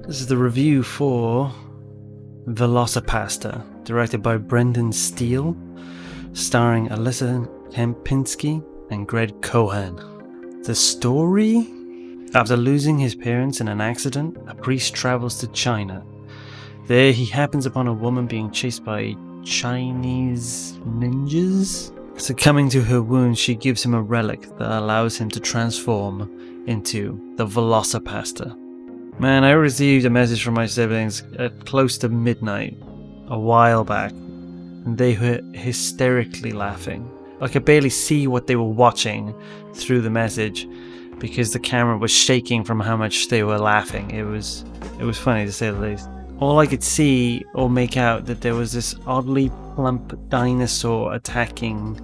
This is the review for Velocipastor, directed by Brendan Steele, starring Alyssa Kempinski and Greg Cohan. The story? After losing his parents in an accident, a priest travels to China. There he happens upon a woman being chased by Chinese ninjas. Succumbing to her wounds, she gives him a relic that allows him to transform into the Velocipastor. Man, I received a message from my siblings at close to midnight a while back, and they were hysterically laughing. I could barely see what they were watching through the message because the camera was shaking from how much they were laughing. It was funny to say the least. All I could see or make out that there was this oddly plump dinosaur attacking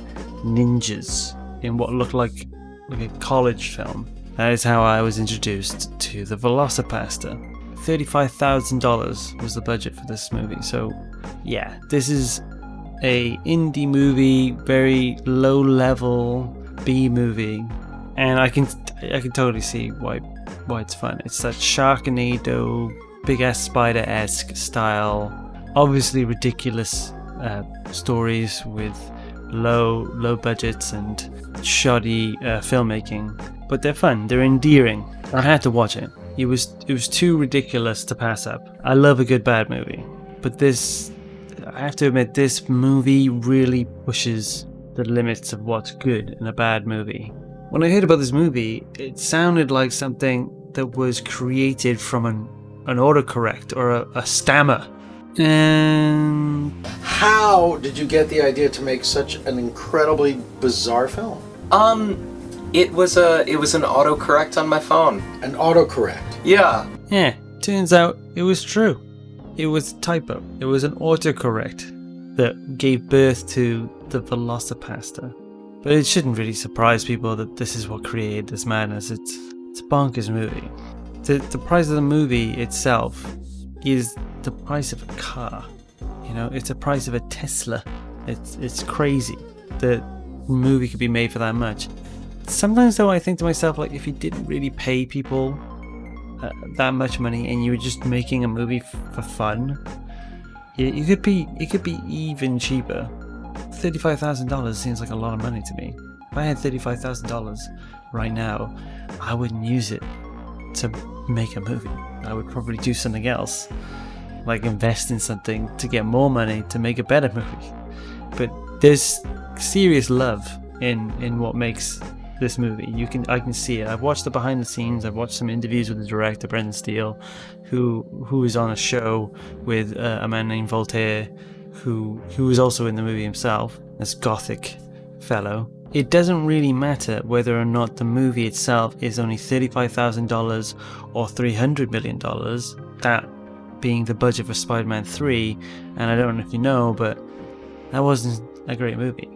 ninjas in what looked like a college film. That is how I was introduced to the Velocipastor. $35,000 was the budget for this movie, so yeah, this is a indie movie, very low level B movie, and I can totally see why it's fun. It's that Sharknado, big ass spider-esque style, obviously ridiculous stories with low budgets and shoddy filmmaking, but they're fun, they're endearing. I had to watch it. It was too ridiculous to pass up. I love a good bad movie, but this, I have to admit, this movie really pushes the limits of what's good in a bad movie. When I heard about this movie, it sounded like something that was created from an autocorrect or a stammer. And how did you get the idea to make such an incredibly bizarre film? It was an autocorrect on my phone. An autocorrect? Yeah. Yeah, turns out it was true. It was a typo. It was an autocorrect that gave birth to the Velocipastor. But it shouldn't really surprise people that this is what created this madness. It's a bonkers movie. The price of the movie itself is the price of a car. You know, it's the price of a Tesla. It's crazy that a movie could be made for that much. Sometimes though I think to myself, like, if you didn't really pay people that much money and you were just making a movie for fun, it could be even cheaper. $35,000 seems like a lot of money to me. If I had $35,000 right now, I wouldn't use it to make a movie. I would probably do something else, like invest in something to get more money to make a better movie. But there's serious love in what makes this movie. I can see it. I've watched the behind the scenes. I've watched some interviews with the director Brendan Steele, who is on a show with a man named Voltaire, who was also in the movie himself, this gothic fellow. It doesn't really matter whether or not the movie itself is only $35,000 or $300 million, that being the budget for Spider-Man 3, and I don't know if you know, but that wasn't a great movie.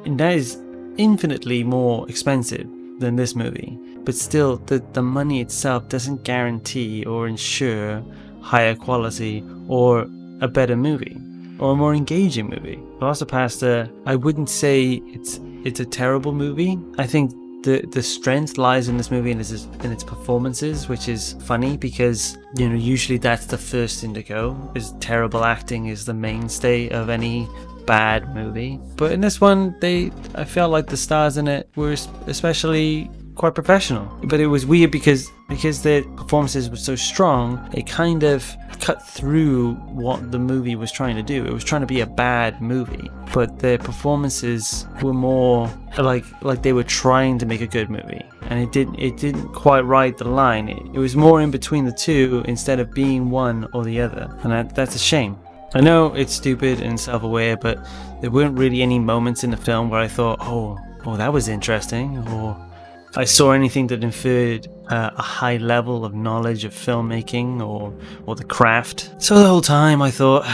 And that is infinitely more expensive than this movie, but still the money itself doesn't guarantee or ensure higher quality or a better movie or a more engaging movie. Velocipastor, I wouldn't say it's a terrible movie. I think the strength lies in this movie and in its performances, which is funny because, you know, usually that's the first thing to go, is terrible acting is the mainstay of any bad movie. But in this one, I felt like the stars in it were especially quite professional. But it was weird because their performances were so strong, it kind of cut through what the movie was trying to do. It was trying to be a bad movie, but their performances were more like they were trying to make a good movie, and it didn't quite ride the line. It was more in between the two instead of being one or the other, and that's a shame. I know it's stupid and self-aware, but there weren't really any moments in the film where I thought, oh, that was interesting, or I saw anything that inferred a high level of knowledge of filmmaking or the craft. So the whole time I thought,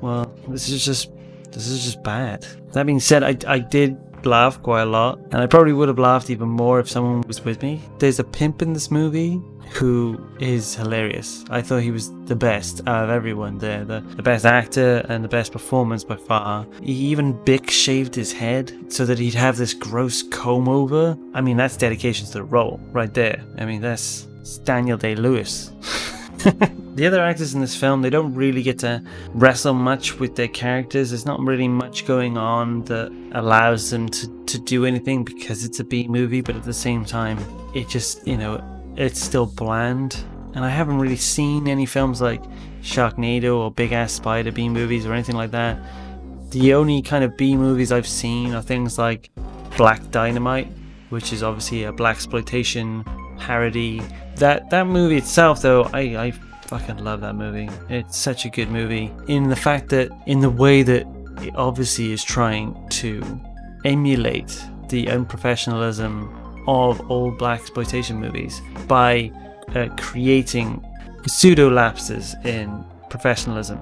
well, this is just bad. That being said, I did laugh quite a lot, and I probably would have laughed even more if someone was with me. There's a pimp in this movie who is hilarious. I thought he was the best out of everyone there, the best actor and the best performance by far. He even Bic shaved his head so that he'd have this gross comb over. I mean, that's dedication to the role right there. I mean, that's Daniel Day-Lewis. The other actors in this film, they don't really get to wrestle much with their characters. There's not really much going on that allows them to do anything because it's a B movie, but at the same time, it just, it's still bland. And I haven't really seen any films like Sharknado or Big Ass Spider B movies or anything like that. The only kind of B movies I've seen are things like Black Dynamite, which is obviously a blaxploitation parody. That movie itself, though, I fucking love that movie. It's such a good movie in the way that it obviously is trying to emulate the unprofessionalism of old blaxploitation movies by creating pseudo lapses in professionalism,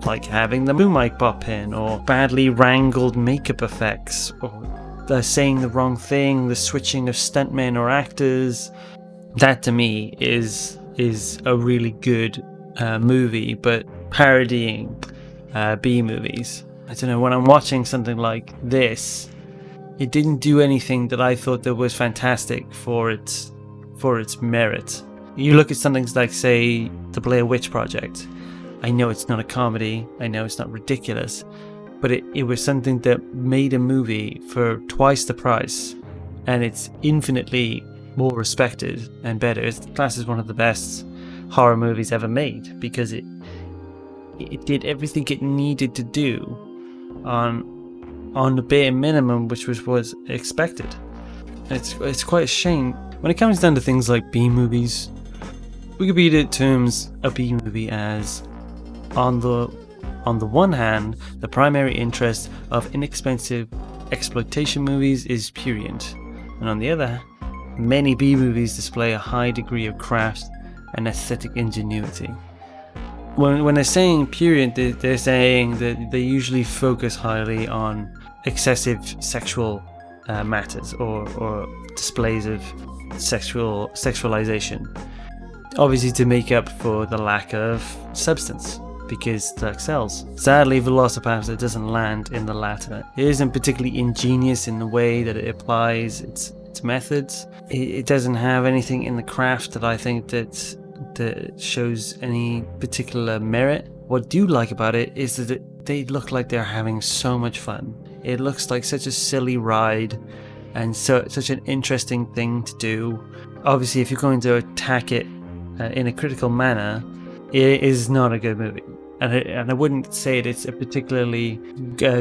like having the boom mic pop in, or badly wrangled makeup effects, or saying the wrong thing, the switching of stuntmen or actors. That to me is a really good movie, but parodying B movies. I don't know, when I'm watching something like this, it didn't do anything that I thought that was fantastic for its merit. You look at something like, say, the Blair Witch Project. I know it's not a comedy, I know it's not ridiculous, but it was something that made a movie for twice the price, and it's infinitely more respected and better. It's classed as one of the best horror movies ever made because it did everything it needed to do on the bare minimum, which was expected. It's quite a shame when it comes down to things like B movies. Wikipedia terms a B movie as, on the one hand, the primary interest of inexpensive exploitation movies is prurient, and on the other, many B movies display a high degree of craft and aesthetic ingenuity. When they're saying prurient, they're saying that they usually focus highly on excessive sexual matters or displays of sexualization, obviously to make up for the lack of substance, because that sells. Sadly, Velocipastor doesn't land in the latter. It isn't particularly ingenious in the way that it applies its methods. It doesn't have anything in the craft that I think that shows any particular merit. What I do like about it is that they look like they're having so much fun. It looks like such a silly ride and such an interesting thing to do. Obviously, if you're going to attack it in a critical manner, it is not a good movie. And I wouldn't say it's a particularly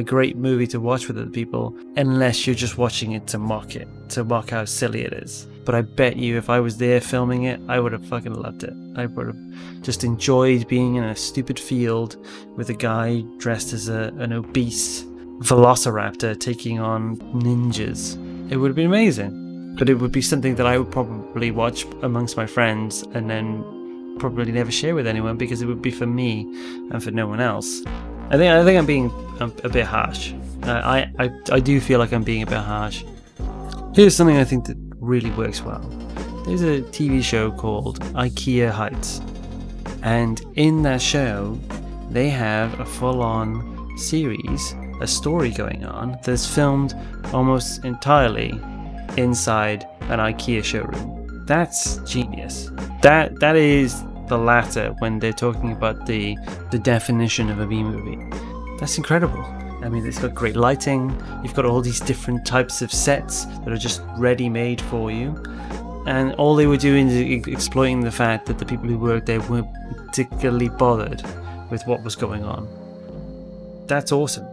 great movie to watch with other people unless you're just watching it to mock how silly it is. But I bet you if I was there filming it, I would have fucking loved it. I would have just enjoyed being in a stupid field with a guy dressed as an obese velociraptor taking on ninjas. It would have been amazing. But it would be something that I would probably watch amongst my friends and then probably never share with anyone because it would be for me and for no one else. I think I'm being a bit harsh. I do feel like I'm being a bit harsh. Here's something I think that really works well. There's a TV show called Ikea Heights, and in that show they have a full-on series, a story going on that's filmed almost entirely inside an Ikea showroom. That's genius. That is the latter when they're talking about the definition of a B movie. That's incredible. I mean, it's got great lighting. You've got all these different types of sets that are just ready-made for you. And all they were doing is exploiting the fact that the people who worked there weren't particularly bothered with what was going on. That's awesome.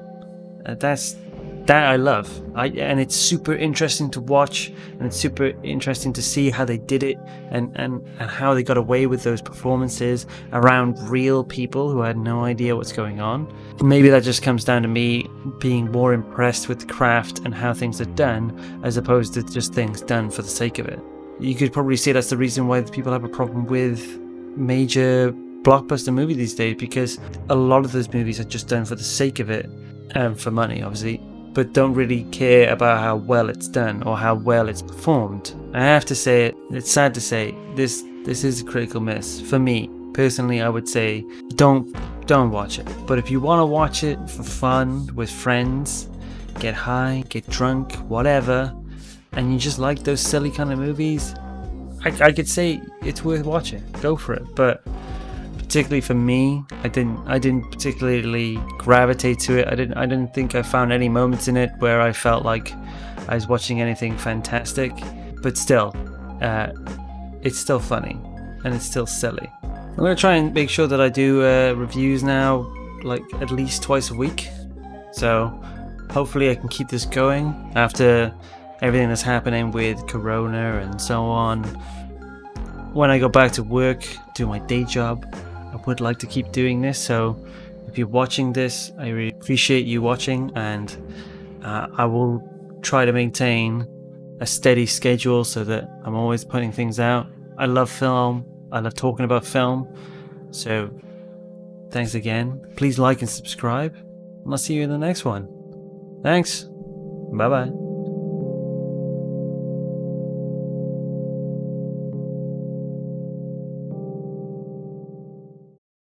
That I love. And it's super interesting to watch, and it's super interesting to see how they did it and how they got away with those performances around real people who had no idea what's going on. Maybe that just comes down to me being more impressed with the craft and how things are done as opposed to just things done for the sake of it. You could probably say that's the reason why people have a problem with major blockbuster movies these days, because a lot of those movies are just done for the sake of it and for money, obviously, but don't really care about how well it's done or how well it's performed. I have to say it's sad to say, this is a critical miss. For me, personally, I would say don't watch it. But if you want to watch it for fun with friends, get high, get drunk, whatever, and you just like those silly kind of movies, I could say it's worth watching. Go for it. But particularly for me. I didn't particularly gravitate to it. I didn't think I found any moments in it where I felt like I was watching anything fantastic. But still, it's still funny and it's still silly. I'm gonna try and make sure that I do reviews now, like at least twice a week. So hopefully I can keep this going after everything that's happening with Corona and so on. When I go back to work, do my day job, I would like to keep doing this. So if you're watching this, I really appreciate you watching, and I will try to maintain a steady schedule so that I'm always putting things out. I love film. I love talking about film. So thanks again. Please like and subscribe. And I'll see you in the next one. Thanks. Bye bye.